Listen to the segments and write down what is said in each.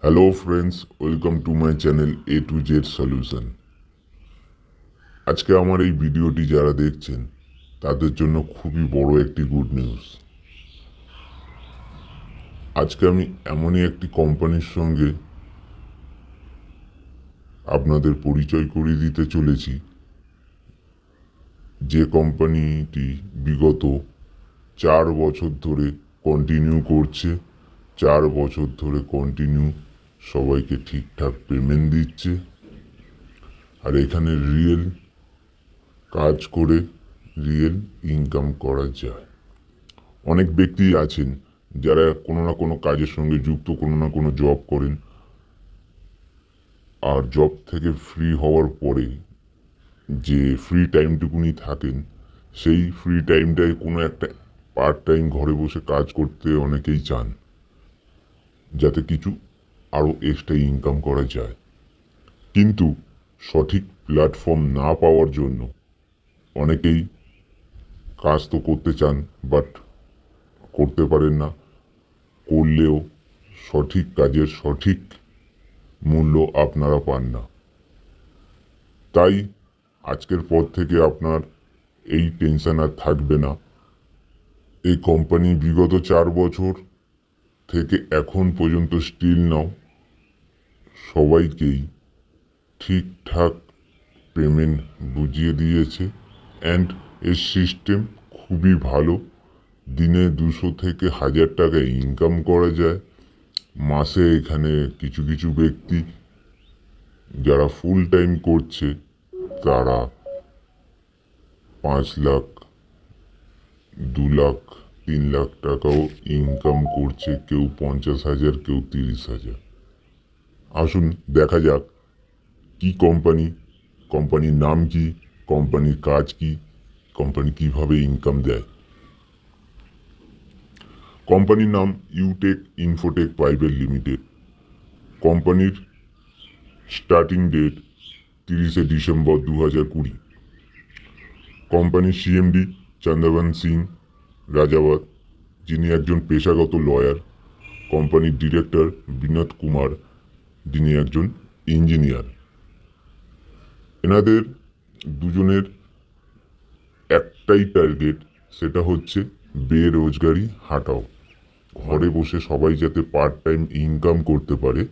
Hello friends, welcome to my channel A to Z solution. আজকে আমার এই ভিডিওটি যারা দেখছেন তাদের জন্য খুবই বড় একটি গুড নিউজ। আজকে আমি এমনই একটি কোম্পানির সঙ্গে আপনাদের পরিচয় করিয়ে দিতে চলেছি, যে কোম্পানিটি বিগত 4 বছর ধরে কন্টিনিউ করছে। 4 বছর ধরে কন্টিনিউ সবাইকে ঠিকঠাক পেমেন্ট দিচ্ছে, আর এখানে রিয়েল কাজ করে রিয়েল ইনকাম করা যায়। অনেক ব্যক্তি আছেন যারা কোনো না কোনো কাজের সঙ্গে যুক্ত, কোনো না কোনো জব করেন, আর জব থেকে ফ্রি হওয়ার পরে যে ফ্রি টাইমটুকুনি থাকেন, সেই ফ্রি টাইমটায় কোনো একটা পার্ট টাইম ঘরে বসে কাজ করতে অনেকেই চান, যাতে কিছু আরও এক্সট্রা ইনকাম করা যায়। কিন্তু সঠিক প্ল্যাটফর্ম না পাওয়ার জন্য অনেকেই কাজ তো করতে চান, বাট করতে পারেন না। করলেও সঠিক কাজের সঠিক মূল্য আপনারা পান না। তাই আজকের পর থেকে আপনার এই টেনশন আর থাকবে না। এই কোম্পানি বিগত 4 বছর থেকে এখন পর্যন্ত স্টিল নাও সবাইকেই ঠিকঠাক পেমেন্ট বুঝিয়ে দিয়েছে। অ্যান্ড এর সিস্টেম খুবই ভালো। দিনে 200 থেকে 1000 টাকা ইনকাম করা যায়। মাসে এখানে কিছু কিছু ব্যক্তি যারা ফুল টাইম করছে তারা 5 লাখ, 2 লাখ, 3 লাখ টাকাও ইনকাম করছে। কেউ 50,000, কেউ 30,000। আসুন দেখা যাক কি কোম্পানির নাম কি, কোম্পানির কাজ কি, কোম্পানি কিভাবে ইনকাম দেয়। কোম্পানির নাম ইউটেক ইনফোটেক প্রাইভেট লিমিটেড। কোম্পানির স্টার্টিং ডেট 30শে ডিসেম্বর 2020। কোম্পানির সিএমডি চন্দ্রবন সিং রাজাওয়াত, যিনি একজন পেশাগত লয়ার। কোম্পানির ডিরেক্টর বিনোদ কুমার, যিনি একজন ইঞ্জিনিয়ার। এনাদের দুজনের একটাই টার্গেট, সেটা হচ্ছে বেরোজগারি হাটাও। ঘরে বসে সবাই যাতে পার্ট টাইম ইনকাম করতে পারে,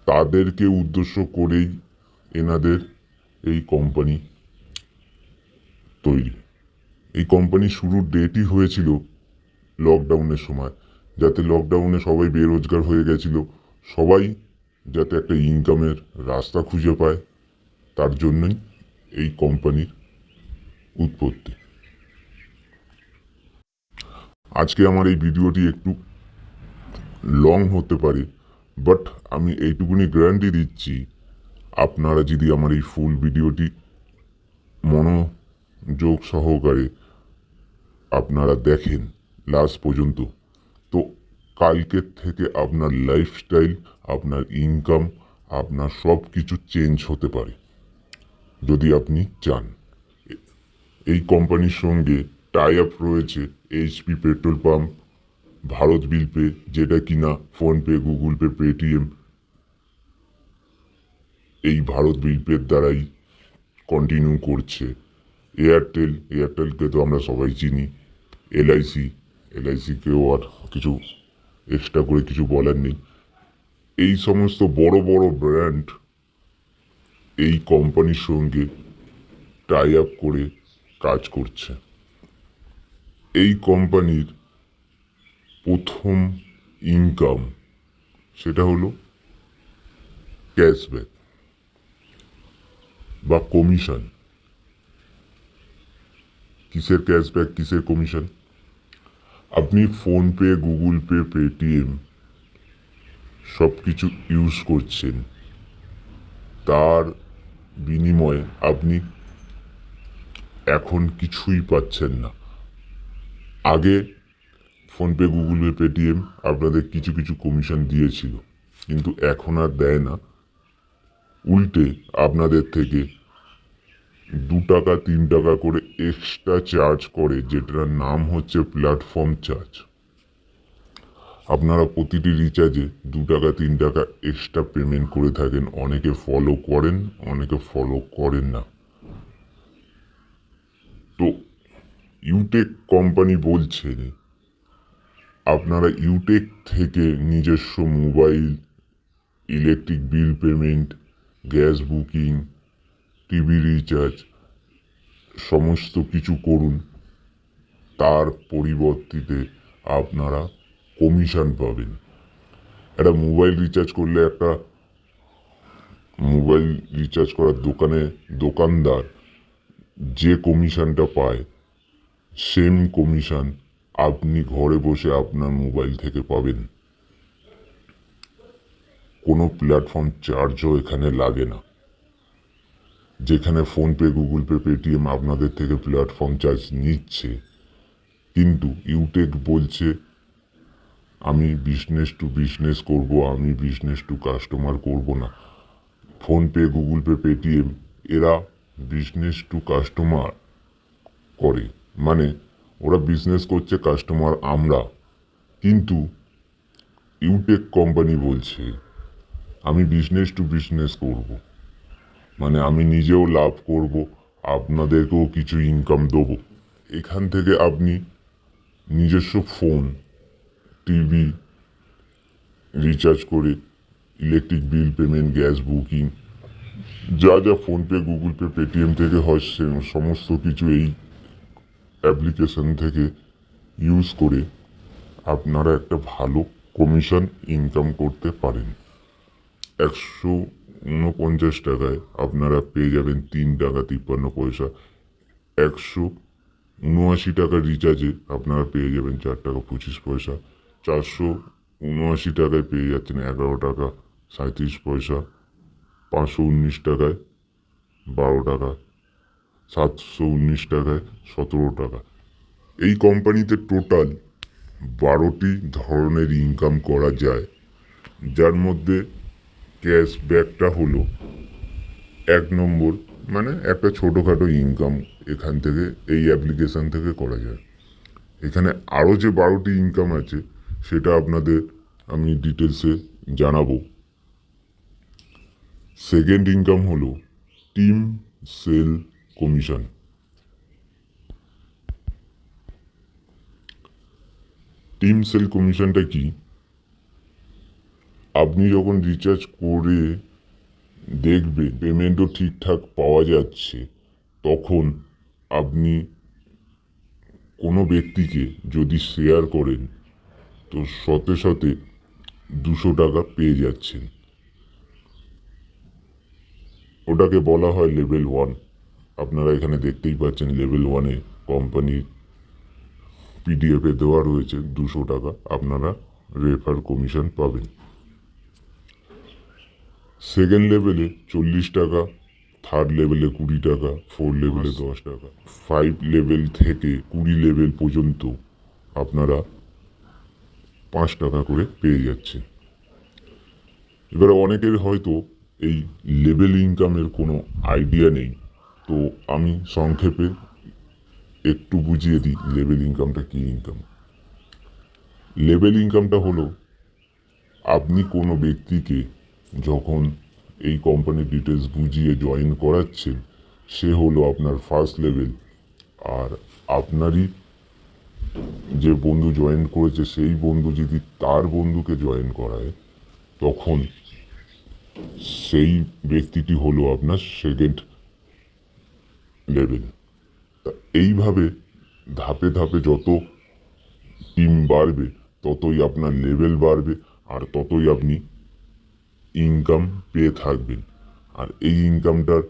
তাদেরকে উদ্দেশ্য করেই এনাদের এই কোম্পানি তৈরি। এই কোম্পানি শুরুর ডেটই হয়েছিল লকডাউনের সময়, যাতে লকডাউনে সবাই বেরোজগার হয়ে গেছিল। সবাই যাতে একটা ইনকামের রাস্তা খুঁজে পায়, তার জন্যই এই কোম্পানির উৎপত্তি। আজকে আমার এই ভিডিওটি একটু লং হতে পারে, বাট আমি এইটুকুনি গ্যারান্টি দিচ্ছি, আপনারা যদি আমার এই ফুল ভিডিওটি মনোযোগ সহকারে আপনারা দেখেন লাস্ট পর্যন্ত, তো কালকের থেকে আপনার লাইফস্টাইল, আপনার ইনকাম, আপনার সব কিছু চেঞ্জ হতে পারে যদি আপনি চান। এই কোম্পানির সঙ্গে টাই আপ রয়েছে HP petrol pump, Bharat bill pay, যেটা কিনা ফোনপে, গুগল পে, পেটিএম এই ভারত বিল পের দ্বারাই কন্টিনিউ করছে। এয়ারটেলকে তো আমরা সবাই চিনি। এলআইসিকেও আর কিছু এক্সট্রা করে কিছু বলার নেই। এই সমস্ত বড় বড় ব্র্যান্ড এই কোম্পানির সঙ্গে টাই আপ করে কাজ করছে। এই কোম্পানির প্রথম ইনকাম সেটা হলো ক্যাশব্যাক বা কমিশন। কিসের ক্যাশব্যাক, কিসের কমিশন? আপনি ফোনপে, গুগল পে, পেটিএম সব কিছু ইউজ করছেন, তার বিনিময়ে আপনি এখন কিছুই পাচ্ছেন না। আগে ফোনপে, গুগল পে, পেটিএম আপনাদের কিছু কিছু কমিশন দিয়েছিল, কিন্তু এখন আর দেয় না। উল্টে আপনাদের থেকে 2 টাকা 3 টাকা করে এক্সট্রা চার্জ করে, যেটার নাম হচ্ছে প্ল্যাটফর্ম চার্জ। আপনারা প্রতিটি রিচার্জে 2 টাকা 3 টাকা এক্সট্রা পেমেন্ট করে থাকেন। অনেকে ফলো করেন, অনেকে ফলো করেন না। তো ইউটেক কোম্পানি বলছে আপনারা ইউটেক থেকে নিজস্ব mobile, electric bill payment, gas booking, TV recharge সমস্ত কিছু করুন। তার পরিবর্তে আপনারা কমিশন পাবেন। একটা মোবাইল রিচার্জ করলে একটা মোবাইল রিচার্জ করার দোকানদার যে কমিশনটা পায়, সেম কমিশন আপনি ঘরে বসে আপনার মোবাইল থেকে পাবেন। কোনো প্ল্যাটফর্ম চার্জও এখানে লাগে না। যেখানে ফোনপে, গুগল পে, পেটিএম আপনাদের থেকে প্ল্যাটফর্ম চার্জ নিচ্ছে, কিন্তু ইউটেক বলছে আমি বিজনেস টু বিজনেস করব, আমি বিজনেস টু কাস্টমার করব না। ফোনপে, গুগল পে, পেটিএম এরা বিজনেস টু কাস্টমার করে, মানে ওরা বিজনেস করছে, কাস্টমার আমরা। কিন্তু ইউটেক কোম্পানি বলছে আমি বিজনেস টু বিজনেস করব, মানে আমি নিজেও লাভ করব, আপনাদেরকেও কিছু ইনকাম দেবো। এখান থেকে আপনি নিজস্ব ফোন, টিভি রিচার্জ করে, electric bill payment, gas booking, যা যা ফোনপে, গুগল পে, পেটিএম থেকে হয় সে সমস্ত কিছু এই অ্যাপ্লিকেশন থেকে ইউজ করে আপনারা একটা ভালো কমিশন ইনকাম করতে পারেন। 149 টাকায় আপনারা পেয়ে যাবেন 3 টাকা 53 পয়সা। 179 টাকার রিচার্জে আপনারা পেয়ে যাবেন 4 টাকা 25 পয়সা। 479 টাকায় পেয়ে যাচ্ছেন 11 টাকা 37 পয়সা। 519 টাকায় 12 টাকা। 719 টাকায় 17 টাকা। এই কোম্পানিতে টোটাল 12টি ধরনের ইনকাম করা যায়, যার মধ্যে ক্যাশব্যাকটা হলো 1 নম্বর, মানে একটা ছোটোখাটো ইনকাম এখান থেকে, এই অ্যাপ্লিকেশান থেকে করা যায়। এখানে আরও যে 12টি ইনকাম আছে সেটা আপনাদের আমি ডিটেলসে জানাবো। সেকেন্ড ইনকাম হলো team sale commission. Team sale কমিশনটা কি? আপনি যখন রিচার্জ করে দেখবেন পেমেন্টও ঠিকঠাক পাওয়া যাচ্ছে, তখন আপনি কোনো ব্যক্তিকে যদি শেয়ার করেন তো সাথে সাথে 200 টাকা পেয়ে যাচ্ছেন। ওটাকে বলা হয় লেভেল 1। আপনারা এখানে দেখতেই পাচ্ছেন লেভেল 1-এ কোম্পানির পিডিএফে দেওয়া রয়েছে 200 টাকা আপনারা রেফার কমিশন পাবেন। সেকেন্ড লেভেলে 40 টাকা, থার্ড লেভেলে 20 টাকা, 4 লেভেলে 10 টাকা, 5 লেভেল থেকে 20 লেভেল পর্যন্ত আপনারা 5 টাকা করে পেয়ে যাচ্ছেন। এবারে অনেকের হয়তো এই লেভেল ইনকামের কোনো আইডিয়া নেই, তো আমি সংক্ষেপে একটু বুঝিয়ে দিই লেভেল ইনকামটা কী ইনকাম। লেভেল ইনকামটা হলো আপনি কোনো ব্যক্তিকে যখন এই কোম্পানির ডিটেলস বুঝিয়ে জয়েন করাচ্ছেন, সে হলো আপনার ফার্স্ট লেভেল। আর আপনারই যে বন্ধু জয়েন করেছে সেই বন্ধু যদি তার বন্ধুকে জয়েন করায়, তখন সেই ব্যক্তিটি হলো আপনার সেকেন্ড লেভেল। এইভাবে ধাপে ধাপে যত টিম বাড়বে ততই আপনার লেভেল বাড়বে, আর ততই আপনি ইনকাম পেয়ে থাকবেন। আর এই ইনকামটার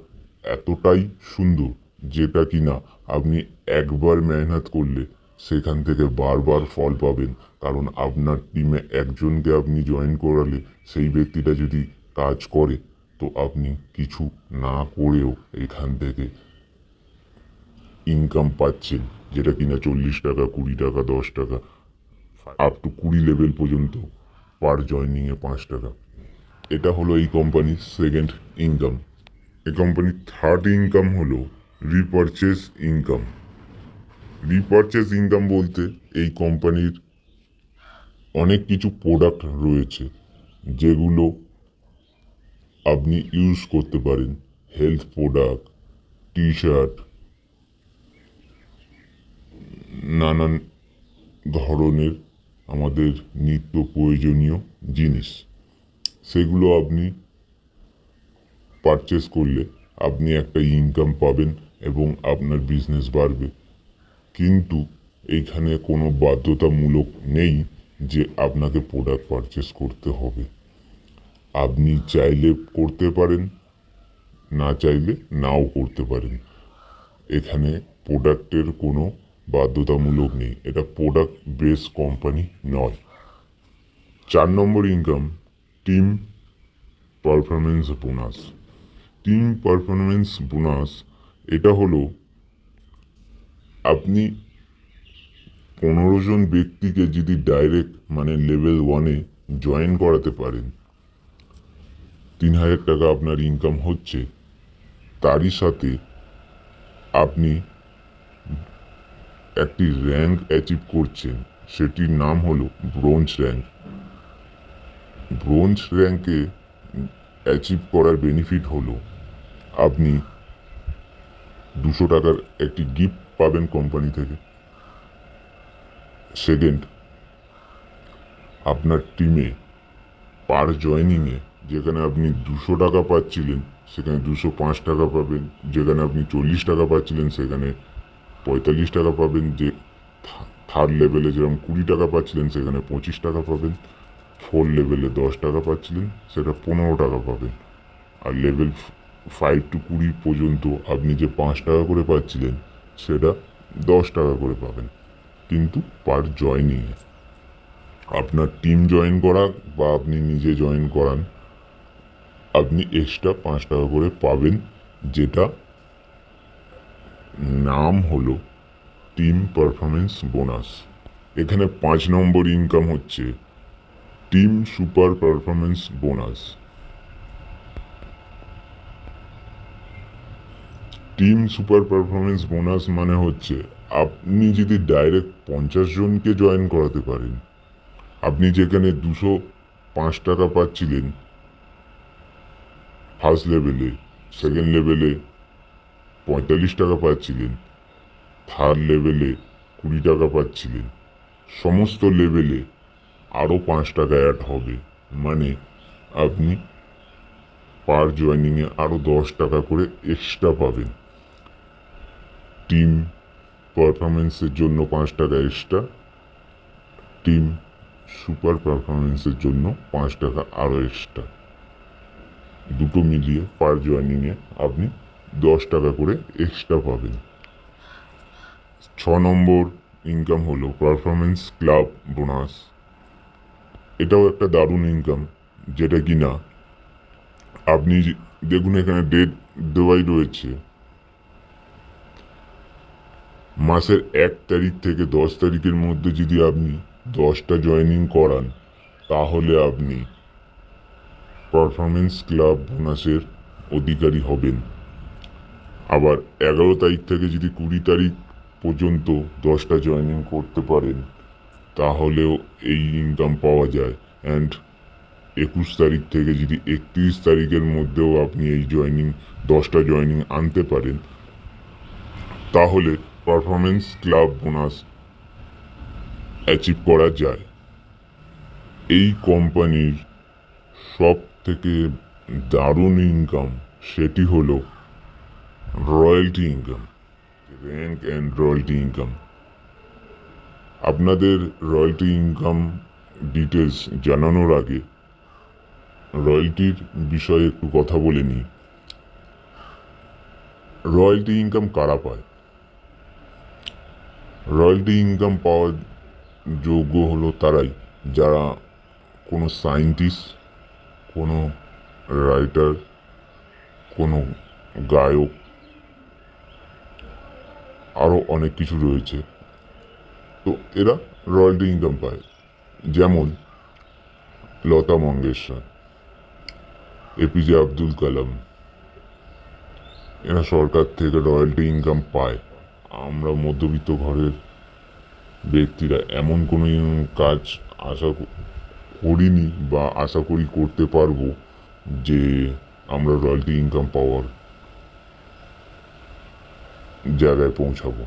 এতটাই সুন্দর যেটা কিনা আপনি একবার মেহনত করলে সেখান থেকে বারবার ফল পাবেন। কারণ আপনার টিমে একজনকে আপনি জয়েন করালে সেই ব্যক্তিটা যদি কাজ করে, তো আপনি কিছু না করেও এখান থেকে ইনকাম পাচ্ছেন, যেটা কিনা 40 টাকা, 20 টাকা, 10 টাকা, আপ টু 20 লেভেল পর্যন্ত পার জয়নিংয়ে 5 টাকা। এটা হলো এই কোম্পানির সেকেন্ড ইনকাম। এই কোম্পানির থার্ড ইনকাম হলো রিপারচেস ইনকাম। রিপারচেস ইনকাম বলতে এই কোম্পানির অনেক কিছু প্রোডাক্ট রয়েছে যেগুলো আপনি ইউজ করতে পারেন। হেলথ প্রোডাক্ট, টি শার্ট, নানান ধরনের আমাদের নিত্য প্রয়োজনীয় জিনিস, সেগুলো আপনি পারচেস করলে আপনি একটা ইনকাম পাবেন এবং আপনার বিজনেস বাড়বে। কিন্তু এইখানে কোনো বাধ্যতামূলক নেই যে আপনাকে প্রোডাক্ট পারচেস করতে হবে। আপনি চাইলে করতে পারেন, না চাইলে নাও করতে পারেন। এখানে প্রোডাক্টের কোনো বাধ্যতামূলক নেই, এটা প্রোডাক্ট বেস কোম্পানি নয়। 4 number income, team performance bonus. Team performance bonus এটা হলো আপনি 15 জন ব্যক্তিকে যদি ডাইরেক্ট মানে লেভেল 1-এ জয়েন করাতে পারেন, 3,000 টাকা আপনার ইনকাম হচ্ছে। তারই সাথে আপনি একটি র্যাঙ্ক অ্যাচিভ করছেন, সেটির নাম হলো ব্রোঞ্জ র্যাঙ্ক। ব্রোঞ্জ র্যাঙ্কে অ্যাচিভ করার বেনিফিট হলো আপনি 200 টাকার একটি গিফট পাবেন কোম্পানি থেকে। সেকেন্ড, আপনার টিমে পার জয়েনিংয়ে যেখানে আপনি 200 টাকা পাচ্ছিলেন সেখানে 205 টাকা পাবেন, যেখানে আপনি 40 টাকা পাচ্ছিলেন সেখানে 45 টাকা পাবেন, যে থার্ড লেভেলে যেরকম 20 টাকা পাচ্ছিলেন সেখানে 25 টাকা পাবেন, 4 লেভেলে 10 টাকা পাচ্ছিলেন সেটা 15 টাকা পাবেন, আর লেভেল 5 to 20 পর্যন্ত আপনি যে 5 টাকা করে পাচ্ছিলেন সেটা 10 টাকা করে পাবেন, কিন্তু পার জয়েনিংয়ে। আপনার টিম জয়েন করা বা আপনি নিজে জয়েন করান, আপনি এক্সট্রা 5 টাকা করে পাবেন, যেটা নাম হলো টিম পারফরমেন্স বোনাস। এখানে 5 নম্বর ইনকাম হচ্ছে team super performance bonus. Team super performance bonus মানে হচ্ছে আপনি যদি ডাইরেক্ট 50 জনকে জয়েন করাতে পারেন, আপনি যেখানে 205 টাকা পাচ্ছিলেন ফার্স্ট লেভেলে, সেকেন্ড লেভেলে 45 টাকা পাচ্ছিলেন, থার্ড লেভেলে 20 টাকা পাচ্ছিলেন, সমস্ত লেভেলে আরও 5 টাকা অ্যাড হবে, মানে আপনি পার জয়েনিংয়ে আরও 10 টাকা করে এক্সট্রা পাবেন। টিম পারফরমেন্সের জন্য 5 টাকা এক্সট্রা, টিম সুপার পারফরমেন্সের জন্য 5 টাকা আরও এক্সট্রা, দুটো মিলিয়ে পার জয়েনিংয়ে আপনি 10 টাকা করে এক্সট্রা পাবেন। 6 নম্বর ইনকাম হলো পারফরমেন্স ক্লাব বোনাস। এটাও একটা দারুণ ইনকাম, যেটা কিনা আপনি দেখুন এখানে ডেট দেওয়াই রয়েছে, মাসের 1 তারিখ থেকে 10 তারিখের মধ্যে যদি আপনি 10টা জয়েনিং করান তাহলে আপনি পারফরমেন্স ক্লাব বোনাসের অধিকারী হবেন। আবার 11 তারিখ থেকে যদি 20 তারিখ পর্যন্ত 10টা জয়েনিং করতে পারেন তাহলেও এই ইনকাম পাওয়া যায়। অ্যান্ড 21 তারিখ থেকে যদি 31 তারিখের মধ্যেও আপনি এই 10টা জয়েনিং আনতে পারেন তাহলে পারফরমেন্স ক্লাব বোনাস অ্যাচিভ করা যায়। এই কোম্পানির সব থেকে দারুণ ইনকাম সেটি হলো royalty income, rank and royalty income. আপনাদের রয়্যালটি ইনকাম ডিটেলস জানানোর আগে রয়্যালটির বিষয়ে একটু কথা বলে নিই। রয়্যালটি ইনকাম কারা পায়? রয়্যালটি ইনকাম পাওয়ার যোগ্য হলো তারাই যারা কোনো সায়েন্টিস্ট, কোনো রাইটার, কোনো গায়ক, আরও অনেক কিছু রয়েছে, তো এরা রয়্যালটি ইনকাম পায়। যেমন লতা মঙ্গেশকর, এপিজে আব্দুল কালাম, এরা সরকার থেকে রয়্যালটি ইনকাম পায়। আমরা মধ্যবিত্ত ঘরের ব্যক্তিরা এমন কোনো কাজ আশা করিনি বা আশা করি করতে পারবো যে আমরা রয়্যালটি ইনকাম পাওয়ার জায়গায় পৌঁছাবো।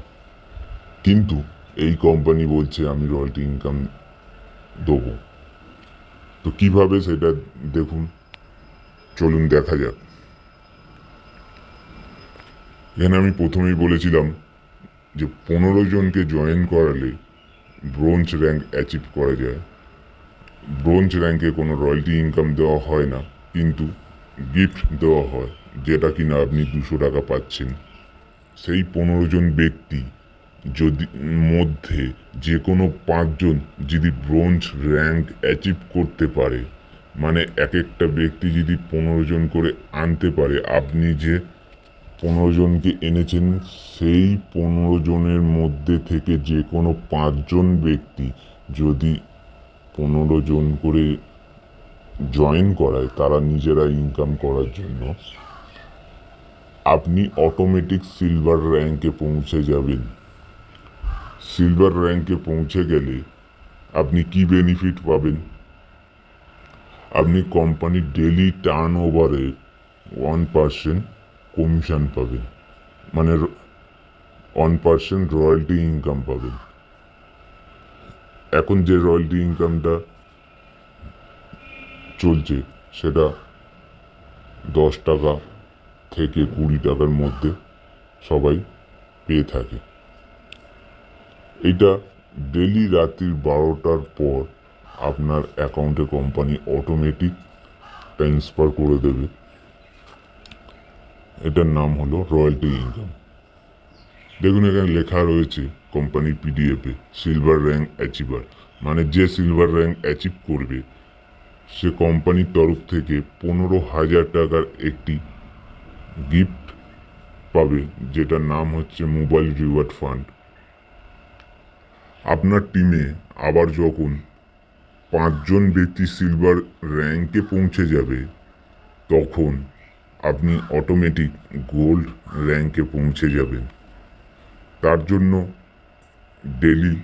কিন্তু এই কোম্পানি বলছে আমি রয়্যালটি ইনকাম দেবো। তো কিভাবে সেটা দেখুন, চলুন দেখা যাক। এখানে আমি প্রথমেই বলেছিলাম যে 15 জনকে জয়েন করালে ব্রোঞ্জ র্যাঙ্ক অ্যাচিভ করা যায়। ব্রোঞ্জ র্যাঙ্কে কোনো রয়্যালটি ইনকাম দেওয়া হয় না, কিন্তু গিফট দেওয়া হয়, যেটা কিনা আপনি 200 টাকা পাচ্ছেন। সেই 15 জন ব্যক্তি যদি মধ্যে যে কোনো 5 জন যদি ব্রোঞ্জ র্যাঙ্ক অ্যাচিভ করতে পারে, মানে এক একটা ব্যক্তি যদি 15 জন করে আনতে পারে, আপনি যে 15 জনকে এনেছেন সেই 15 জনের মধ্যে থেকে যে কোনো 5 জন ব্যক্তি যদি 15 জন করে জয়েন করায় তারা নিজেরা ইনকাম করার জন্য, আপনি অটোমেটিক সিলভার র্যাঙ্কে পৌঁছে যাবেন। সিলভার র্যাঙ্কে পৌঁছে গেলে আপনি কি বেনিফিট পাবেন? আপনি কোম্পানির ডেলি টার্ন ওভারের 1% কমিশন পাবেন, মানে 1% রয়্যালটি ইনকাম পাবেন। এখন যে রয়্যালটি ইনকামটা চলছে সেটা 10 টাকা থেকে 20 টাকার মধ্যে সবাই পেয়ে থাকে। এটা ডেলি রাত্রি 12টার পর আপনার অ্যাকাউন্টে কোম্পানি অটোমেটিক ট্রান্সফার করে দেবে। এটার নাম হলো রয়্যালটি ইনকাম। দেখুন এখানে লেখা রয়েছে কোম্পানির পিডিএফে সিলভার র্যাঙ্ক অ্যাচিভার, মানে যে সিলভার র্যাঙ্ক অ্যাচিভ করবে সে কোম্পানির তরফ থেকে 15,000 টাকার একটি গিফট পাবে, যেটার নাম হচ্ছে মোবাইল রিওয়ার্ড ফান্ড। আপনার টিমে আবার যখন 5 জন ব্যক্তি সিলভার র্যাঙ্কে পৌঁছে যাবে তখন আপনি অটোমেটিক গোল্ড র্যাঙ্কে পৌঁছে যাবেন। তার জন্য ডেলি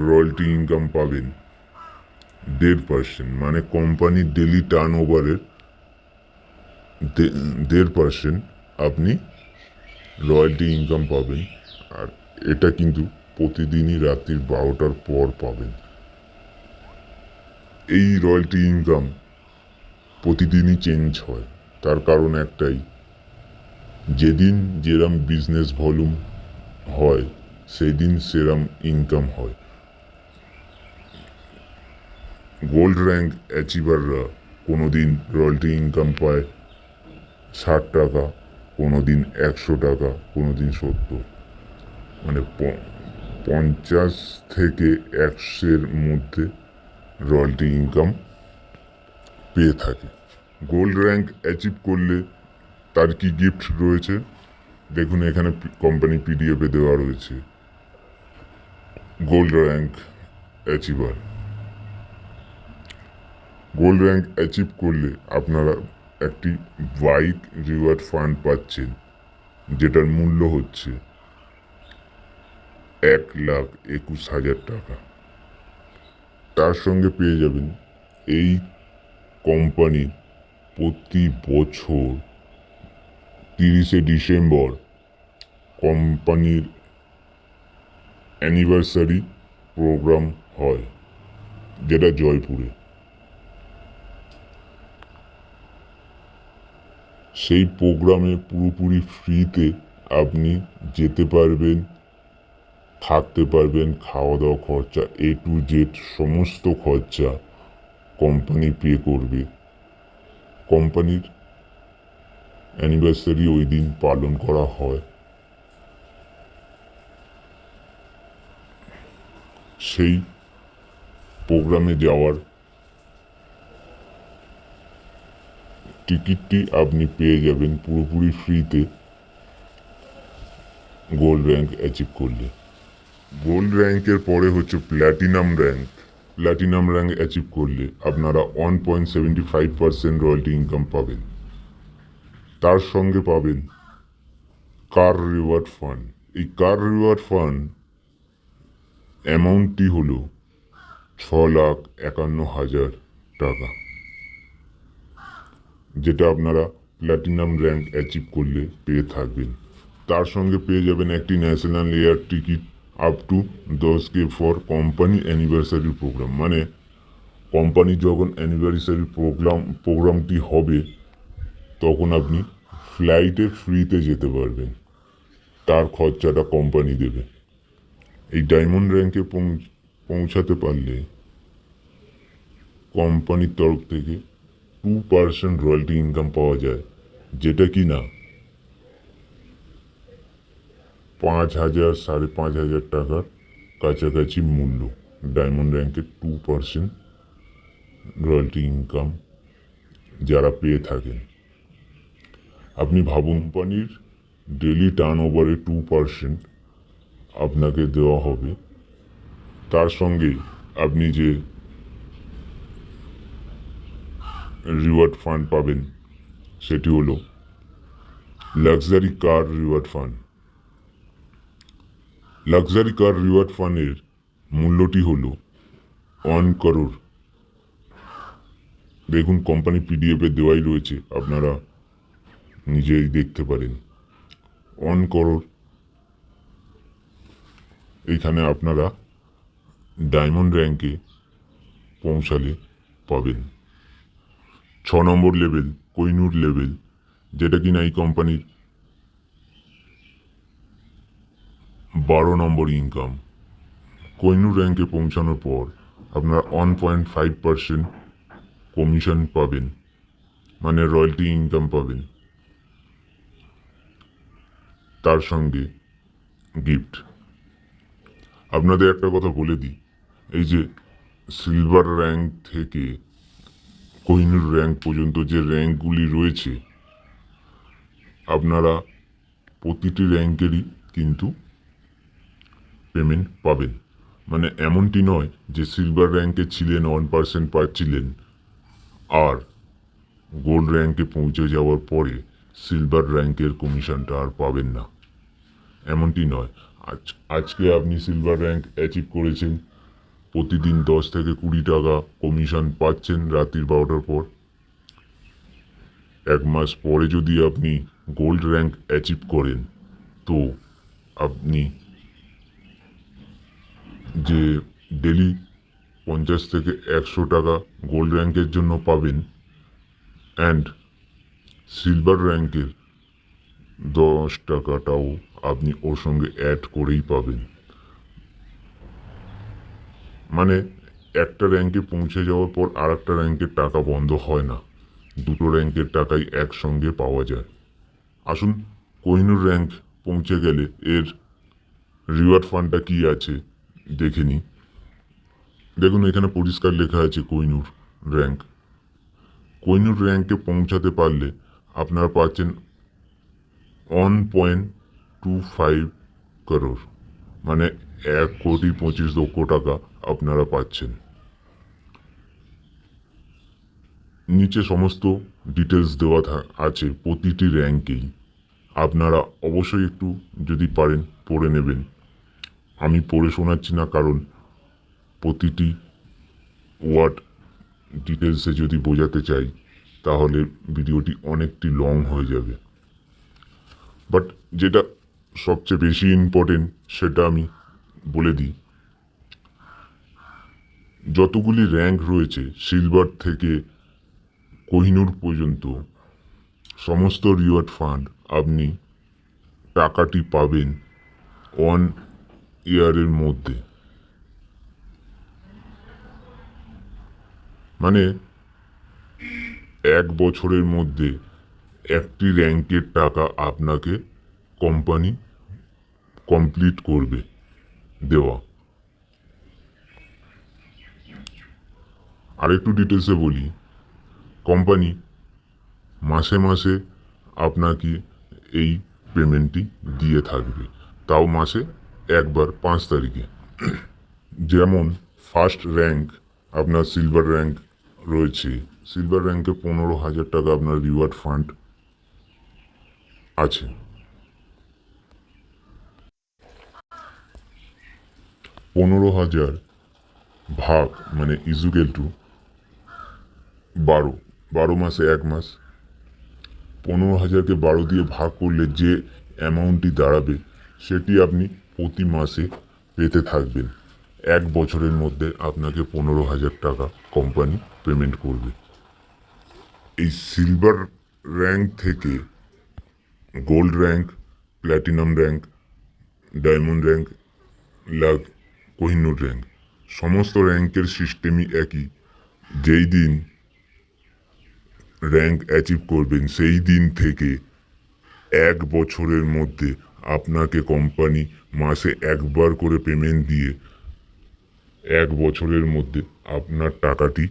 রয়্যালটি ইনকাম পাবেন 1.5%, মানে কোম্পানির ডেলি টার্ন ওভারের 1.5% আপনি রয়্যালটি ইনকাম পাবেন। আর এটা কিন্তু প্রতিদিনই রাত্রি 12টার পর পাবেন। এই রয়্যালটি ইনকাম প্রতিদিনই চেঞ্জ হয়, তার কারণ একটাই, যেদিন যেরম বিজনেস ভলিউম হয় সেই দিন সেরম ইনকাম হয়। গোল্ড র্যাঙ্ক অ্যাচিভাররা কোনো দিন রয়্যালটি ইনকাম পায় 60 টাকা, কোনো দিন 100 টাকা, কোনো দিন 70, মানে 50 থেকে 100-এর মধ্যে রয়্যালটি ইনকাম পেয়ে থাকে। গোল্ড র্যাঙ্ক অ্যাচিভ করলে তার কি গিফট রয়েছে দেখুন, এখানে কোম্পানি পিডিএফে দেওয়া রয়েছে। Gold rank achiever, gold rank achieve করলে আপনারা একটি বাইক রিওয়ার্ড ফান্ড পাচ্ছেন, যেটার মূল্য হচ্ছে 1,21,000 টাকা। তার সঙ্গে পেয়ে যাবেন এই কোম্পানির প্রতি বছর 30শে ডিসেম্বর কোম্পানির অ্যানিভার্সারি প্রোগ্রাম হয়, যেটা জয়পুরে। সেই প্রোগ্রামে পুরোপুরি ফ্রিতে আপনি যেতে পারবেন, থাকতে পারবেন, খাওয়া দাওয়া খরচা A to Z সমস্ত খরচা কোম্পানি পে করবে। কোম্পানির অ্যানিভার্সারি ওই দিন পালন করা হয়। সেই প্রোগ্রামে যাওয়ার টিকিটটি আপনি পেয়ে যাবেন পুরোপুরি ফ্রিতে গোল্ড র্যাঙ্ক অ্যাচিভ করলে। গোল্ড র্যাঙ্কের পরে হচ্ছে platinum rank. Platinum rank achieve করলে আপনারা 1.75% রয়্যালটি ইনকাম পাবেন। তার সঙ্গে পাবেন কার রিওয়ার্ড ফান্ড। এই কার রিওয়ার্ড ফান্ড অ্যামাউন্টটি হলো 6,51,000 টাকা, যেটা আপনারা প্ল্যাটিনাম র্যাঙ্ক অ্যাচিভ করলে পেয়ে থাকবেন। তার সঙ্গে পেয়ে যাবেন একটি national air ticket up to 10K for company anniversary program. মানে কোম্পানি যখন অ্যানিভার্সারি প্রোগ্রামটি হবে তখন আপনি ফ্লাইটে ফ্রিতে যেতে পারবেন, তার খরচাটা কোম্পানি দেবে। এই ডায়মন্ড র্যাঙ্কে পৌঁছাতে পারলে কোম্পানির তরফ থেকে 2% রয়্যালটি ইনকাম পাওয়া যায়, যেটা কি না 5,000 5,500 টাকার কাছাকাছি মূল্য। ডায়মন্ড র্যাঙ্কের 2% রয়্যালটি ইনকাম যারা পেয়ে থাকেন, আপনি ভাবুন কোম্পানির ডেলি টার্ন ওভারে 2% আপনাকে দেওয়া হবে। তার সঙ্গে আপনি যে রিওয়ার্ড ফান্ড পাবেন সেটি হলো luxury car reward fund. Luxury car reward ফান্ডের মূল্যটি হলো 1 করোড়। দেখুন কোম্পানি পিডিএফে দেওয়াই রয়েছে, আপনারা নিজেই দেখতে পারেন। 1 করোড় এখানে আপনারা ডায়মন্ড র্যাঙ্কে পৌঁছালে পাবেন। 6 নম্বর লেভেল কোহিনূর লেভেল, যেটা কিনা এই কোম্পানির 12 নম্বর ইনকাম। কোহিনূর র্যাঙ্কে পৌঁছানোর পর আপনারা 1.5% কমিশন পাবেন, মানে রয়্যালটি ইনকাম পাবেন। তার সঙ্গে গিফট। আপনাদের একটা কথা বলে দিই, এই যে সিলভার র্যাঙ্ক থেকে কোহিনূর র্যাঙ্ক পর্যন্ত যে র্যাঙ্কগুলি রয়েছে, আপনারা প্রতিটি র্যাঙ্কেরই কিন্তু পেমেন্ট পাবেন। মানে এমনটি নয় যে সিলভার র্যাঙ্কে ছিলেন 1% পাচ্ছিলেন, আর গোল্ড র্যাঙ্কে পৌঁছে যাওয়ার পরে সিলভার র্যাঙ্কের কমিশনটা আর পাবেন না, এমনটি নয়। আজকে আপনি সিলভার র্যাঙ্ক অ্যাচিভ করেছেন, প্রতিদিন 10 থেকে 20 টাকা কমিশন পাচ্ছেন রাত্রির 12টার পর। 1 মাস পরে যদি আপনি গোল্ড র্যাঙ্ক অ্যাচিভ করেন, তো আপনি যে ডেলি 50 থেকে 100 টাকা গোল্ড র্যাঙ্কের জন্য পাবেন, অ্যান্ড সিলভার র্যাঙ্কের 10 টাকাটাও আপনি ওর সঙ্গে অ্যাড করেই পাবেন। মানে একটা র্যাঙ্কে পৌঁছে যাওয়ার পর আর একটা র্যাঙ্কের টাকা বন্ধ হয় না, দুটো র্যাঙ্কের টাকাই একসঙ্গে পাওয়া যায়। আসুন কোহিনূর র্যাঙ্ক পৌঁছে গেলে এর রিওয়ার্ড ফান্ডটা কি আছে দেখে নিই। দেখুন এখানে পরিষ্কার লেখা আছে কোহিনূর র্যাঙ্ক। কোহিনূর র্যাঙ্কে পৌঁছাতে পারলে আপনারা পাচ্ছেন 1.25 করোড়, মানে 1,25,00,000 টাকা আপনারা পাচ্ছেন। নিচে সমস্ত ডিটেলস দেওয়া আছে প্রতিটি র্যাঙ্কেই, আপনারা অবশ্যই একটু যদি পারেন পড়ে নেবেন। আমি পড়ে শোনাচ্ছি না, কারণ প্রতিটি ওয়ার্ড ডিটেলসে যদি বোঝাতে চাই তাহলে ভিডিওটি অনেকটি লং হয়ে যাবে। বাট যেটা সবচেয়ে বেশি ইম্পর্টেন্ট সেটা আমি বলে দিই। যতগুলি র্যাঙ্ক রয়েছে সিলভার থেকে কোহিনূর পর্যন্ত, সমস্ত রিওয়ার্ড ফান্ড আপনি টাকাটি পাবেন 1 ইয়ারের মধ্যে। মানে 1 বছরের মধ্যে একটি র্যাঙ্কের টাকা আপনাকে কোম্পানি কমপ্লিট করবে দেওয়া। আরেকটু ডিটেলসে বলি, কোম্পানি মাসে মাসে আপনাকে এই পেমেন্টটি দিয়ে থাকবে, তাও মাসে একবার 5 তারিখে। যেমন ফার্স্ট র্যাঙ্ক আপনার সিলভার র্যাঙ্ক রয়েছে, সিলভার র্যাঙ্কে 15,000 টাকা আপনার রিওয়ার্ড ফান্ড আছে। 15,000 ভাগ মানে ইজুকেল টু 12, 12 মাসে 1 মাস। 15,000কে 12 দিয়ে ভাগ করলে যে অ্যামাউন্টটি দাঁড়াবে সেটি আপনি প্রতি মাসে পেতে থাকবেন। 1 বছরের মধ্যে আপনাকে 15,000 টাকা কোম্পানি পেমেন্ট করবে। এই সিলভার র্যাঙ্ক থেকে gold rank, platinum rank, diamond rank, lakh, Kohinoor rank, সমস্ত র্যাঙ্কের সিস্টেমই একই। যেই দিন র্যাঙ্ক অ্যাচিভ করবেন সেই দিন থেকে 1 বছরের মধ্যে আপনাকে কোম্পানি মাসে 1বার করে পেমেন্ট দিয়ে 1 বছরের মধ্যে আপনার টাকাটি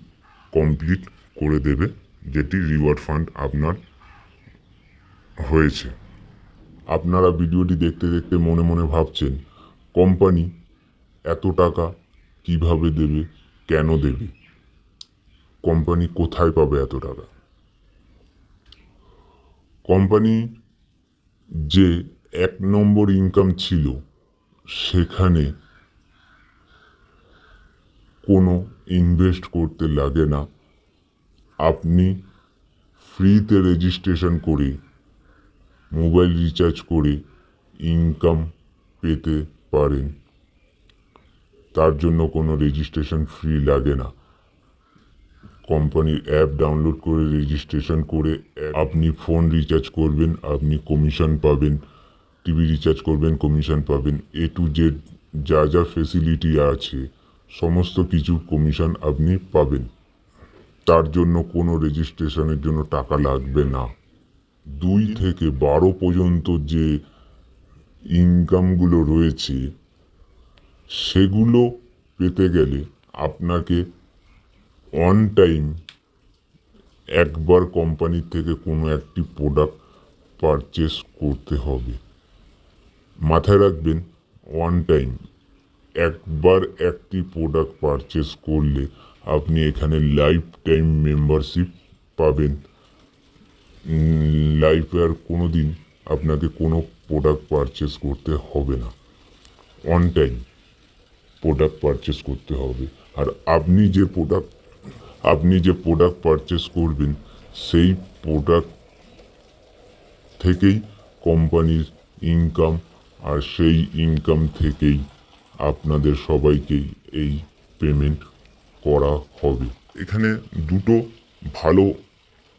কমপ্লিট করে দেবে, যেটি রিওয়ার্ড ফান্ড আপনার হয়েছে। আপনারা ভিডিওটি দেখতে দেখতে মনে মনে ভাবছেন কোম্পানি এত টাকা কিভাবে দেবে, কেন দেবে, কোম্পানি কোথায় পাবে এত টাকা? কোম্পানি যে 1 নম্বর ইনকাম ছিল সেখানে কোনো ইনভেস্ট করতে লাগে না। আপনি ফ্রিতে রেজিস্ট্রেশন করে মোবাইল রিচার্জ করে ইনকাম পেতে পারেন। তার জন্য কোনো রেজিস্ট্রেশন ফি লাগে না। কোম্পানির অ্যাপ ডাউনলোড করে রেজিস্ট্রেশন করে আপনি ফোন রিচার্জ করবেন, আপনি কমিশন পাবেন। টিভি রিচার্জ করবেন, কমিশন পাবেন। এ টু জেড যা যা ফেসিলিটি আছে সমস্ত কিছু কমিশন আপনি পাবেন। তার জন্য কোনো রেজিস্ট্রেশনের জন্য টাকা লাগবে না। 2 থেকে 12 পর্যন্ত যে ইনকামগুলো রয়েছে সেগুলো পেতে গেলে আপনাকে অন টাইম একবার কোম্পানি থেকে কোনো একটি প্রোডাক্ট পারচেস করতে হবে। মাথায় রাখবেন, ওয়ান টাইম একবার একটি প্রোডাক্ট পারচেস করলে আপনি এখানে লাইফ টাইম মেম্বারশিপ পাবেন। লাইফে আর কোনো দিন আপনাকে কোনো প্রোডাক্ট পারচেস করতে হবে না। অন টাইম প্রোডাক্ট পারচেস করতে হবে। আর আপনি যে প্রোডাক্ট পারচেস করবেন সেই প্রোডাক্ট থেকেই কোম্পানির ইনকাম, আর সেই ইনকাম থেকেই আপনাদের সবাইকেই এই পেমেন্ট করা হবে। এখানে দুটো ভালো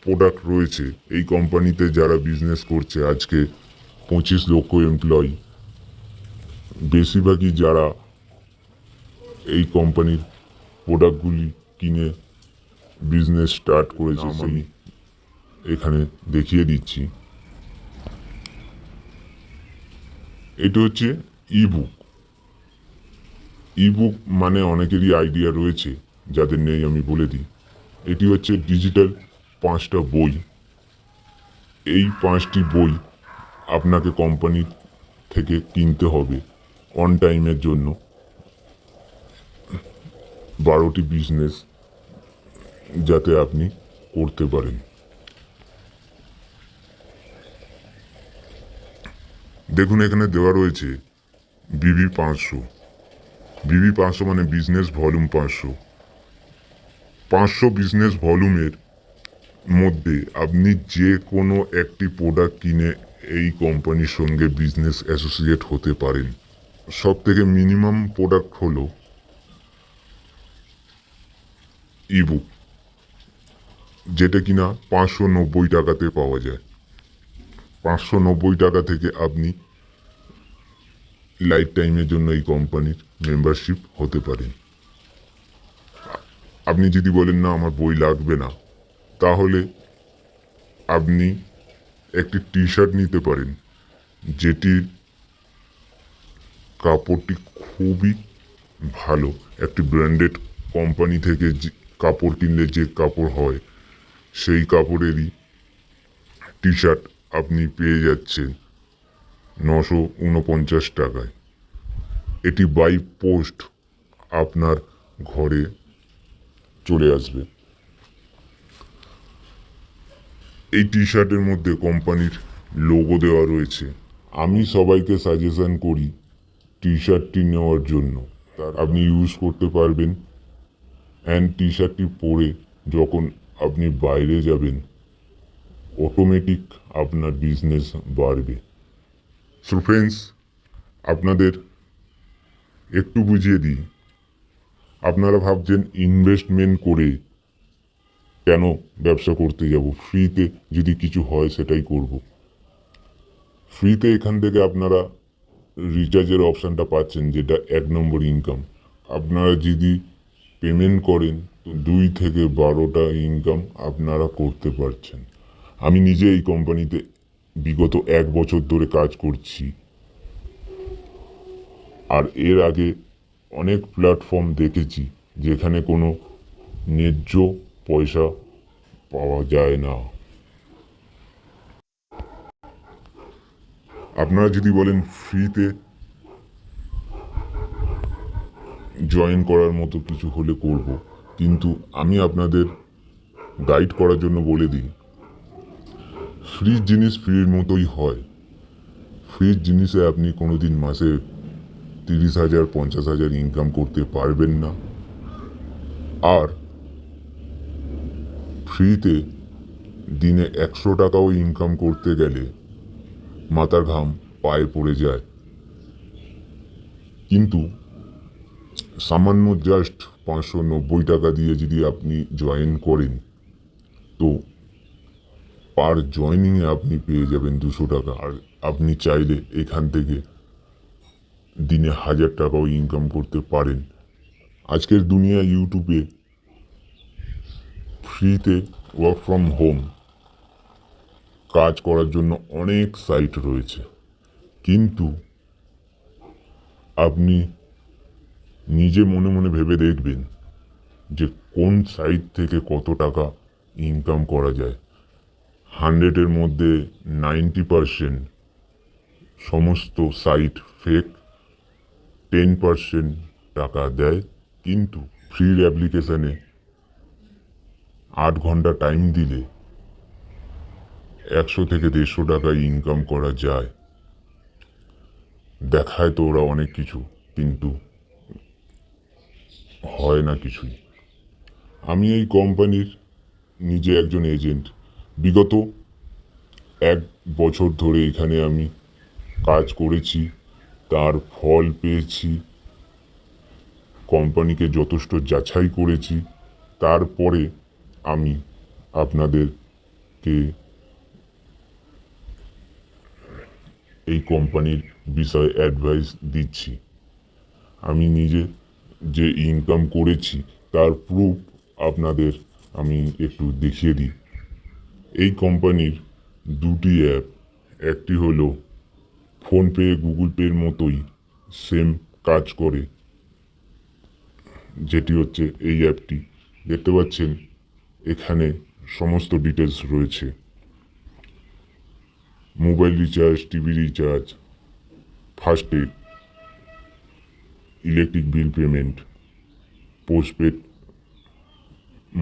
প্রোডাক্ট রয়েছে। এই কোম্পানিতে যারা বিজনেস করছে আজকে 25 লক্ষ এমপ্লয়ি, বেশিরভাগই যারা এই কোম্পানির প্রোডাক্টগুলি কিনে বিজনেস স্টার্ট করেছে আমি এখানে দেখিয়ে দিচ্ছি। এটা হচ্ছে ইবুক। ইবুক মানে অনেকেরই আইডিয়া রয়েছে, যাদের নেই আমি বলে দিই। এটি হচ্ছে ডিজিটাল 5টা বই। এই 5টি বই আপনাকে কোম্পানি থেকে কিনতে হবে অন টাইমের জন্য। 12টি বিজনেস যাতে আপনি করতে পারেন। দেখুন এখানে দেওয়া রয়েছে বিবি 500। বিবি 500 মানে বিজনেস ভলিউম 500। 500 বিজনেস ভলিউমের মধ্যে আপনি যে কোনো একটি প্রোডাক্ট কিনে এই কোম্পানির সঙ্গে বিজনেস অ্যাসোসিয়েট হতে পারেন। সব থেকে মিনিমাম প্রোডাক্ট হলো ইবুক, যেটা কিনা 590 টাকাতে পাওয়া যায়। 590 টাকা থেকে আপনি লাইফ টাইমের জন্য এই কোম্পানির মেম্বারশিপ হতে পারেন। আপনি যদি বলেন না আমার বই লাগবে না, তাহলে আপনি একটি টি শার্ট নিতে পারেন, যেটির কাপড়টি খুবই ভালো। একটি ব্র্যান্ডেড কোম্পানি থেকে যে কাপড় কিনলে যে কাপড় হয় সেই কাপড়েরই টি শার্ট আপনি পেয়ে যাচ্ছেন 949 টাকায়। এটি বাই পোস্ট আপনার ঘরে চলে আসবে। এই টি শার্টের মধ্যে কোম্পানির লোগো দেওয়া রয়েছে। আমি সবাইকে সাজেশন করি টি শার্টটি নেওয়ার জন্য। আপনি ইউজ করতে পারবেন অ্যান্ড টি শার্টটি পরে যখন আপনি বাইরে যাবেন অটোমেটিক আপনার বিজনেস বাড়বে। সো ফ্রেন্ডস, আপনাদের একটু বুঝিয়ে দিই। আপনারা ভাবছেন ইনভেস্টমেন্ট করে কেন ব্যবসা করতে যাব, ফ্রিতে যদি কিছু হয় সেটাই করব। ফ্রিতে এখান থেকে আপনারা রিচার্জের অপশানটা পাচ্ছেন, যেটা 1 নম্বর ইনকাম। আপনারা যদি পেমেন্ট করেন তো 2 থেকে 12টা ইনকাম আপনারা করতে পারছেন। আমি নিজে এই কোম্পানিতে বিগত 1 বছর ধরে কাজ করছি, আর এর আগে অনেক প্ল্যাটফর্ম দেখেছি যেখানে কোনো ন্যায্য পয়সা পাওয়া যায় না। আপনারা যদি বলেন ফ্রিতে জয়েন করার মতো কিছু হলে করব, কিন্তু আমি আপনাদের গাইড করার জন্য বলে দিই, ফ্রি জিনিস ফ্রির মতোই হয়। ফ্রি জিনিসে আপনি কোনোদিন মাসে 30,000 50,000 ইনকাম করতে পারবেন না। আর ফ্রিতে দিনে 100 টাকাও ইনকাম করতে গেলে মাথার ঘাম পায়ে পড়ে যায়। কিন্তু সামান্য জাস্ট 590 টাকা দিয়ে যদি আপনি জয়েন করেন তো পার জয়নিংয়ে আপনি পেয়ে যাবেন 200 টাকা। আর আপনি চাইলে এখান থেকে দিনে 1000 টাকাও ইনকাম করতে পারেন। আজকের দুনিয়া ইউটিউবে ফ্রিতে ওয়ার্ক ফ্রম হোম কাজ করার জন্য অনেক সাইট রয়েছে, কিন্তু আপনি নিজে মনে মনে ভেবে দেখবেন যে কোন সাইট থেকে কত টাকা ইনকাম করা যায়। 100-এর মধ্যে 90% সমস্ত সাইট ফেক, 10% টাকা দেয়। কিন্তু ফ্রি অ্যাপ্লিকেশানে 8 ঘন্টা টাইম দিলে 100 থেকে 150 টাকা ইনকাম করা যায়। দেখায় তো ওরা অনেক কিছু, কিন্তু হয় না কিছুই। আমি এই কোম্পানির নিজে একজন এজেন্ট। বিগত 1 বছর ধরে এখানে আমি কাজ করেছি, তার ফল পেয়েছি। কোম্পানিকে যথেষ্ট যাচাই করেছি, তারপরে আমি আপনাদেরকে এই কোম্পানির বিষয়ে অ্যাডভাইস দিচ্ছি। আমি নিজে যে ইনকাম করেছি তার প্রুফ আপনাদের আমি একটু দেখিয়ে দিই। এই কোম্পানির 2টি অ্যাপ, একটি হলো ফোনপে গুগল পের মতোই সেম কাজ করে, যেটি হচ্ছে এই অ্যাপটি। দেখতে পাচ্ছেন এখানে সমস্ত ডিটেলস রয়েছে: mobile recharge, TV recharge, first aid, electric bill payment, postpaid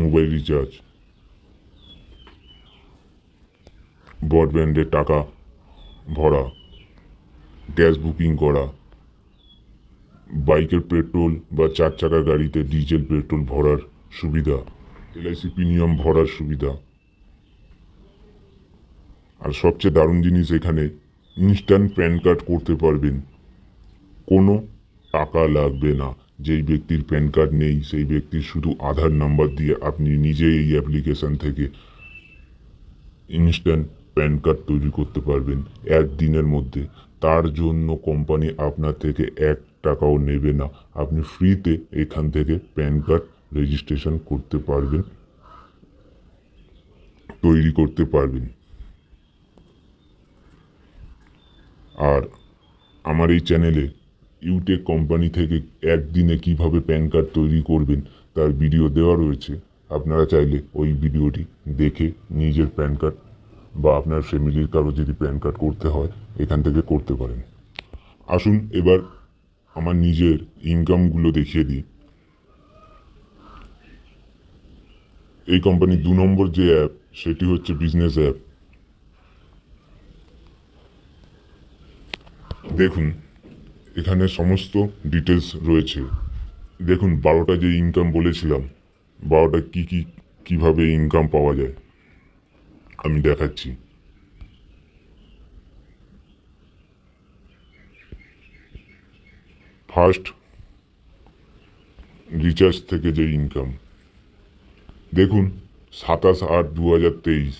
mobile recharge, ব্রডব্যান্ডের টাকা ভরা, গ্যাস বুকিং করা, বাইকের পেট্রোল বা 4 চাকা গাড়িতে ডিজেল পেট্রোল ভরার সুবিধা, এলআইসি প্রিমিয়াম ভরার সুবিধা। আর সবচেয়ে দারুণ জিনিস, এখানে ইনস্ট্যান্ট প্যান কার্ড করতে পারবেন, কোনো টাকা লাগবে না। যেই ব্যক্তির প্যান কার্ড নেই সেই ব্যক্তির শুধু আধার নাম্বার দিয়ে আপনি নিজে এই অ্যাপ্লিকেশান থেকে ইনস্ট্যান্ট প্যান কার্ড তৈরি করতে পারবেন 1 দিনের মধ্যে। তার জন্য কোম্পানি আপনার থেকে 1 টাকাও নেবে না। আপনি ফ্রিতে এখান থেকে প্যান কার্ড রেজিস্ট্রেশন করতে পারবেন, তৈরি করতে পারবেন। আর আমার এই চ্যানেলে ইউটেক কোম্পানি থেকে 1 দিনে কিভাবে প্যান কার্ড তৈরি করবেন তার ভিডিও দেওয়া রয়েছে। আপনারা চাইলে ওই ভিডিওটি দেখে নিজের প্যান কার্ড বা আপনার ফ্যামিলির কারো যদি প্যান কার্ড করতে হয় এখান থেকে করতে পারেন। আসুন এবার আমার নিজের ইনকামগুলো দেখিয়ে দিই। এই কোম্পানির 2 নম্বর যে অ্যাপ সেটি হচ্ছে বিজনেস অ্যাপ। দেখুন এখানে সমস্ত ডিটেলস রয়েছে। দেখুন 12টা যে ইনকাম বলেছিলাম বা ওটা কিভাবে ইনকাম পাওয়া যায় আমি দেখাচ্ছি। ফার্স্ট রিচার্জ থেকে যে ইনকাম দেখুন, 27/8/2023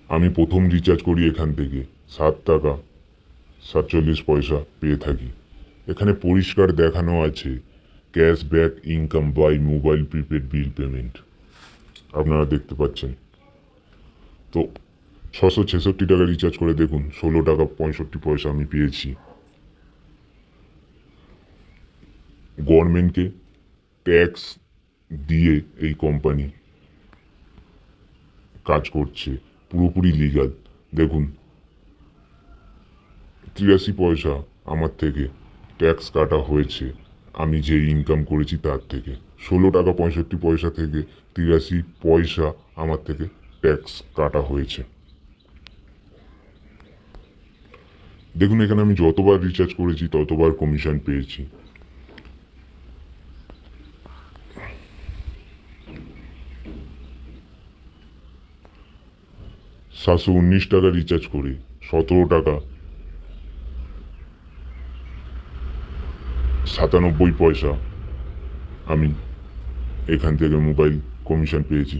আমি প্রথম রিচার্জ করি এখান থেকে 7 টাকা 47 পয়সা পেয়ে থাকি। এখানে পরিষ্কার দেখানো আছে cashback income by mobile prepaid bill payment, আপনারা দেখতে পাচ্ছেন। তো 666 টাকা রিচার্জ করে দেখুন 16 টাকা 65 পয়সা আমি পেয়েছি। গভর্নমেন্টকে ট্যাক্স দিয়ে এই কোম্পানি কাজ করছে, পুরোপুরি লিগাল। দেখুন 83 পয়সা আমার থেকে ট্যাক্স কাটা হয়েছে আমি যে ইনকাম করেছি তার থেকে। 16 টাকা 65 পয়সা থেকে 83 পয়সা আমার থেকে ট্যাক্স কাটা হয়েছে। দেখুন এখানে আমি যতবার রিচার্জ করেছি ততবার কমিশন পেয়েছি। $719 রিচার্জ করে 17 টাকা 97 পয়সা আমি এখান থেকে মোবাইল কমিশন পেয়েছি।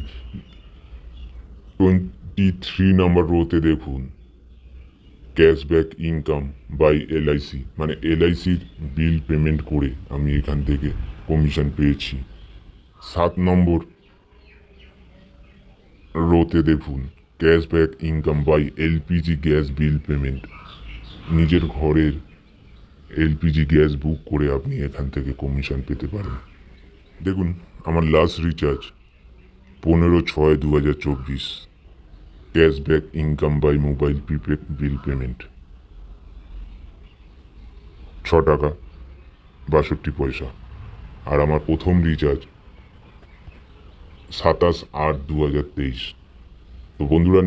23 নম্বর রোতে দেখুন ক্যাশব্যাক ইনকাম বাই এলআইসি, মানে এলআইসির বিল পেমেন্ট করে আমি এখান থেকে কমিশন পেয়েছি। 7 নম্বর রোতে দেখুন cashback income by LPG gas bill payment, নিজের ঘরের এলপিজি গ্যাস বুক করে আপনি এখান থেকে কমিশন পেতে পারেন। দেখুন আমার last recharge 15/6/2024, cashback income by mobile prepaid bill payment 6 টাকা 62 পয়সা। আর আমার প্রথম রিচার্জ 27/8/2023। তো বন্ধুরা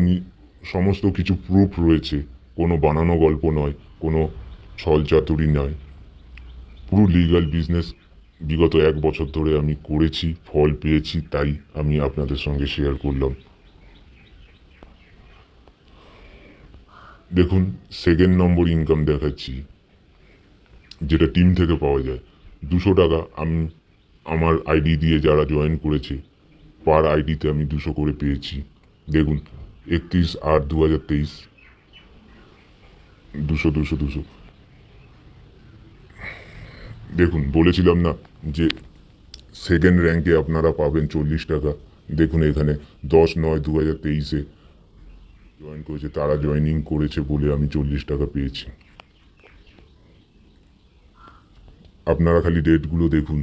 সমস্ত কিছু প্রুফ রয়েছে, কোনো বানানো গল্প নয়, কোনো ছলচাতুরি নয়, পুরো লিগাল বিজনেস বিগত 1 বছর ধরে আমি করেছি, ফল পেয়েছি, তাই আমি আপনাদের সঙ্গে শেয়ার করলাম। দেখুন 2nd নম্বর ইনকাম দেখাচ্ছি, যেটা টিম থেকে পাওয়া যায়। 200 টাকা আমি আমার আইডি দিয়ে যারা জয়েন করেছে পার আইডিতে আমি 200 করে পেয়েছি। দেখুন 31/8/2023 200 200 200। দেখুন বলেছিলাম না যে সেকেন্ড র্যাঙ্কে আপনারা পাবেন 40 টাকা। দেখুন এখানে 10/9/2023 জয়েন করেছে, তারা জয়েনিং করেছে বলে আমি 40 টাকা পেয়েছি। আপনারা খালি ডেটগুলো দেখুন।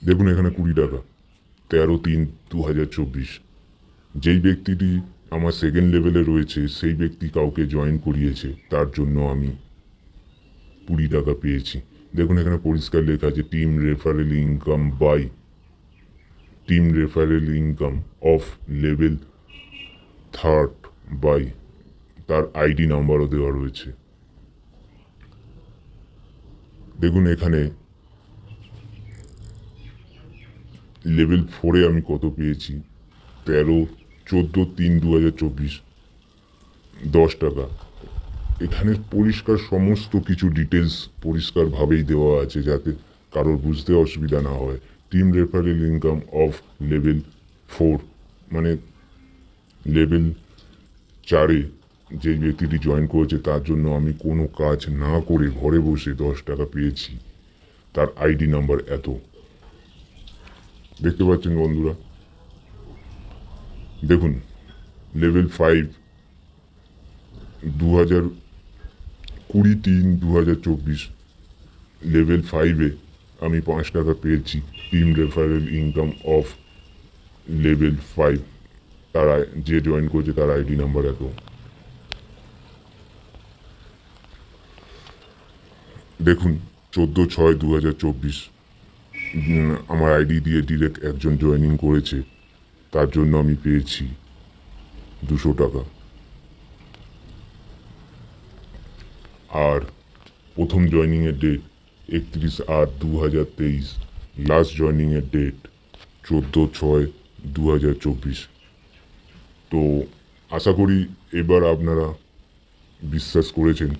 দেখুন এখানে 20 টাকা 13/3/2024। যেই ব্যক্তিটি আমার সেকেন্ড লেভেলে রয়েছে সেই ব্যক্তি কাউকে জয়েন করিয়েছে, তার জন্য আমি 20 টাকা পেয়েছি। দেখুন এখানে পরিষ্কার লেখা আছে team referral income of level 3rd by, তার আইডি নাম্বারও দেওয়া রয়েছে। দেখুন এখানে লেভেল 4-এ আমি কত পেয়েছি, 13/14/3/2024 10 টাকা। এখানে পরিষ্কার সমস্ত কিছু ডিটেলস পরিষ্কারভাবেই দেওয়া আছে যাতে কারোর বুঝতে অসুবিধা না হয়। Team referral income of level 4, মানে লেভেল 4-এ যে ব্যক্তিটি জয়েন করেছে তার জন্য আমি কোনো কাজ না করে ঘরে বসে 10 টাকা পেয়েছি, তার আইডি নাম্বার এত। দেখতে পাচ্ছেন বন্ধুরা। দেখুন লেভেল 5 2020-3/2024 লেভেল 5-এ আমি 5 টাকা পেয়েছি। Team referral income of level 5, তারা যে জয়েন করেছে তার আইডি নাম্বার এত। দেখুন 14/6/2024 আমার আইডি দিয়ে ডিরেক্ট একজন জয়েনিং করেছে, তার জন্য আমি পেয়েছি 200 টাকা। আর প্রথম জয়েনিংয়ের ডেট 31/8/2023, লাস্ট জয়েনিংয়ের ডেট 14/6/2024। তো আশা করি এবার আপনারা বিশ্বাস করেছেন।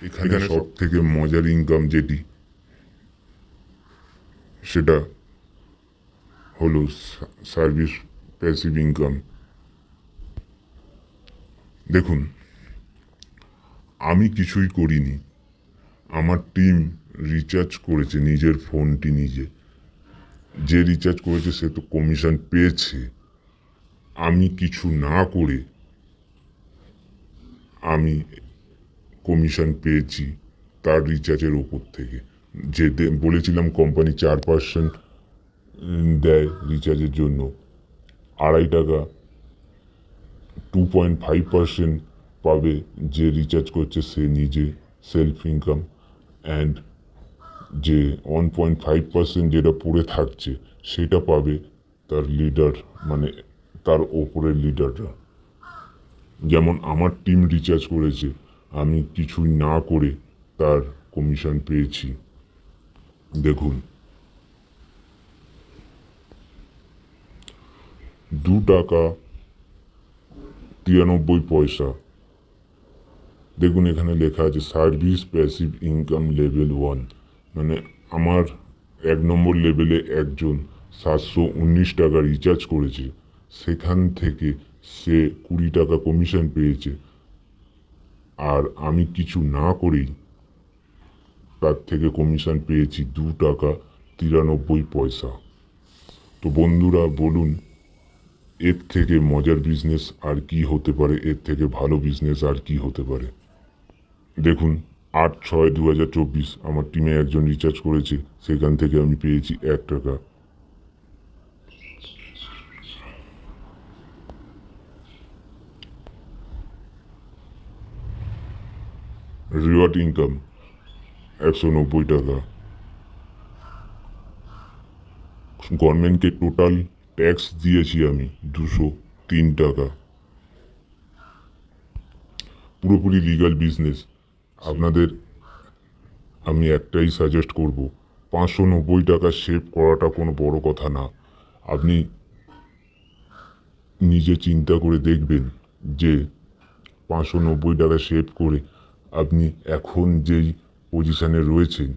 এখানে সব থেকে মজার ইনকাম যেটি, সেটা হলো সার্ভিস প্যাসিভ ইনকাম। দেখুন, আমি কিছুই করিনি, আমার টিম রিচার্জ করেছে নিজের ফোনটি নিজে। যে রিচার্জ করেছে সে তো কমিশন পেয়েছে। আমি কিছু না করে আমি কমিশন পেয়েছি তার রিচার্জের ওপর থেকে। যে বলেছিলাম কোম্পানি 4% দেয় রিচার্জের জন্য, 2.5 টাকা 2.5% পাবে যে রিচার্জ করছে সে নিজে, সেলফ ইনকাম। অ্যান্ড যে 1.5% যেটা পড়ে থাকছে সেটা পাবে তার লিডার, মানে তার ওপরের লিডাররা। যেমন আমার টিম রিচার্জ করেছে, আমি কিছুই না করে তার কমিশন পেয়েছি। দেখুন, 2 টাকা 93 পয়সা। দেখুন এখানে লেখা আছে সার্ভিস প্যাসিভ ইনকাম লেভেল 1, মানে আমার 1 নম্বর লেভেলে একজন 719 টাকা রিচার্জ করেছে, সেখান থেকে সে 20 টাকা কমিশন পেয়েছে। আর আমি কিছু না করেই তার থেকে কমিশন পেয়েছি 2 টাকা 93 পয়সা। তো বন্ধুরা বলুন, এর থেকে মজার বিজনেস আর কি হতে পারে, এর থেকে ভালো বিজনেস আর কি হতে পারে। দেখুন, 8/6/2024 আমার টিমে একজন রিচার্জ করেছে, সেখান থেকে আমি পেয়েছি 1 টাকা। রিওয়ার্ড ইনকাম 190 টাকা। গভর্নমেন্টকে টোটাল ট্যাক্স দিয়েছি আমি 203 টাকা। পুরোপুরি লিগাল বিজনেস। আপনাদের আমি একটাই সাজেস্ট করব, 590 টাকা সেভ করাটা কোনো বড় কথা না। আপনি নিজে চিন্তা করে দেখবেন যে 590 টাকা সেভ করে আপনি এখন যেই পজিশানে রয়েছেন,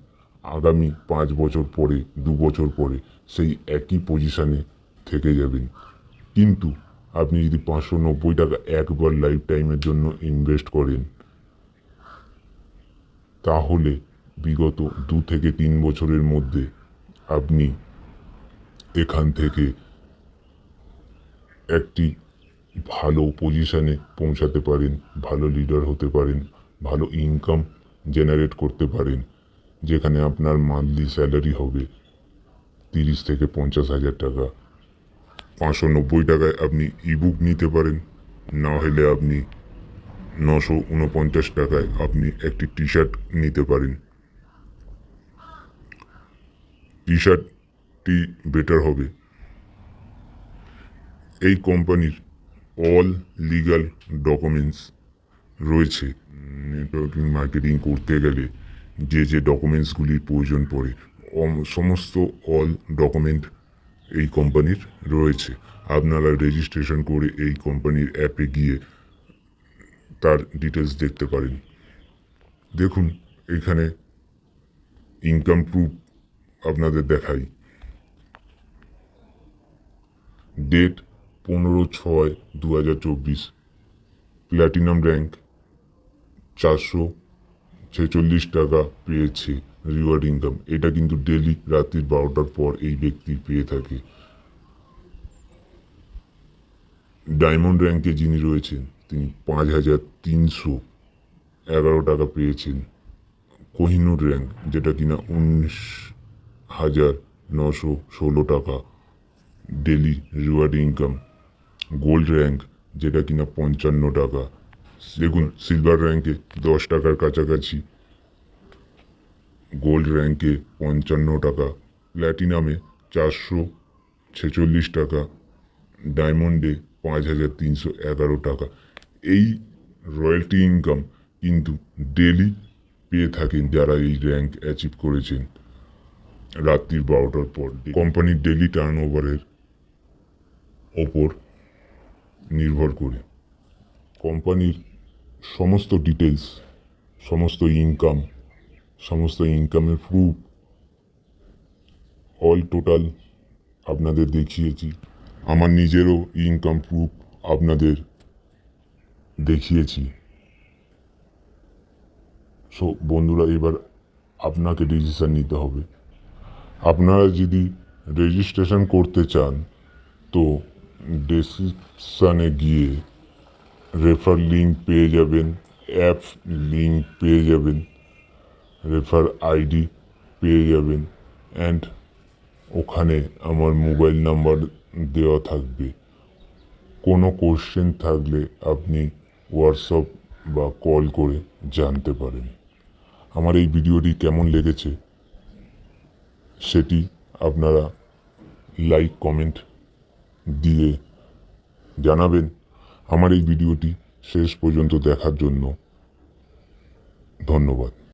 আগামী 5 বছর পরে, 2 বছর পরে সেই একই পজিশানে থেকে যাবেন। কিন্তু আপনি যদি 590 টাকা একবার লাইফ টাইমের জন্য ইনভেস্ট করেন, তাহলে বিগত 2 থেকে 3 বছরের মধ্যে আপনি এখান থেকে একটি ভালো পজিশনে পৌঁছাতে পারেন, ভালো লিডার হতে পারেন, ভালো ইনকাম জেনারেট করতে পারেন, যেখানে আপনার মান্থলি স্যালারি হবে 30 থেকে 50 হাজার টাকা। 590 টাকায় আপনি ইবুক নিতে পারেন, না হলে আপনি 949 টাকায় আপনি একটি টি শার্ট নিতে পারেন। টি শার্টটি বেটার হবে। এই কোম্পানির অল লিগাল ডকুমেন্টস রয়েছে। নেটওয়ার্কিং মার্কেটিং করতে গেলে যে যে ডকুমেন্টসগুলির প্রয়োজন পড়ে, সমস্ত অল ডকুমেন্ট এই কোম্পানির রয়েছে। আপনারা রেজিস্ট্রেশন করে এই কোম্পানির অ্যাপে গিয়ে তার ডিটেলস দেখতে পারেন। দেখুন, এখানে ইনকাম প্রুফ আপনাদের দেখাই। ডেট 15/6/2024। প্ল্যাটিনাম র্যাঙ্ক 446 টাকা পেয়েছে রিওয়ার্ড ইনকাম। এটা কিন্তু ডেলি রাত্রি 12টার পর এই ব্যক্তি পেয়ে থাকে। ডায়মন্ড র্যাঙ্কে যিনি রয়েছেন তিনি 5,311 টাকা পেয়েছেন। কোহিনুর র্যাঙ্ক, যেটা কিনা 19,916 টাকা daily reward income. Gold rank, যেটা কিনা 55 টাকা। দেখুন, সিলভার র্যাঙ্কে 10 টাকার কাছাকাছি, গোল্ড র্যাঙ্কে 55 টাকা, প্ল্যাটিনামে 446 টাকা, ডায়মন্ডে 5,311 টাকা। এই রয়্যালটি ইনকাম কিন্তু ডেলি পেয়ে থাকেন যারা এই র্যাঙ্ক অ্যাচিভ করেছেন। রাত্রির 12টার পর কোম্পানির ডেলি টার্ন ওভারের ওপর নির্ভর করে কোম্পানির সমস্ত ডিটেলস, সমস্ত ইনকামের প্রুফ অল টোটাল আপনাদের দেখিয়েছি। আমার নিজেরও ইনকাম প্রুফ আপনাদের দেখিয়েছি। সো বন্ধুরা, এবার আপনাকে ডিসিশন নিতে হবে। আপনারা যদি রেজিস্ট্রেশন করতে চান তো ডেসক্রিপশানে গিয়ে রেফার লিঙ্ক পেয়ে যাবেন, অ্যাপ লিঙ্ক পেয়ে যাবেন, রেফার আইডি পেয়ে যাবেন, অ্যান্ড ওখানে আমার মোবাইল নাম্বার দেওয়া থাকবে। কোনো কোশ্চেন থাকলে আপনি হোয়াটসঅ্যাপ বা কল করে জানতে পারেন। আমার এই ভিডিওটি কেমন লেগেছে সেটি আপনারা লাইক কমেন্ট দিয়ে জানাবেন। আমার এই ভিডিওটি শেষ পর্যন্ত দেখার জন্য ধন্যবাদ।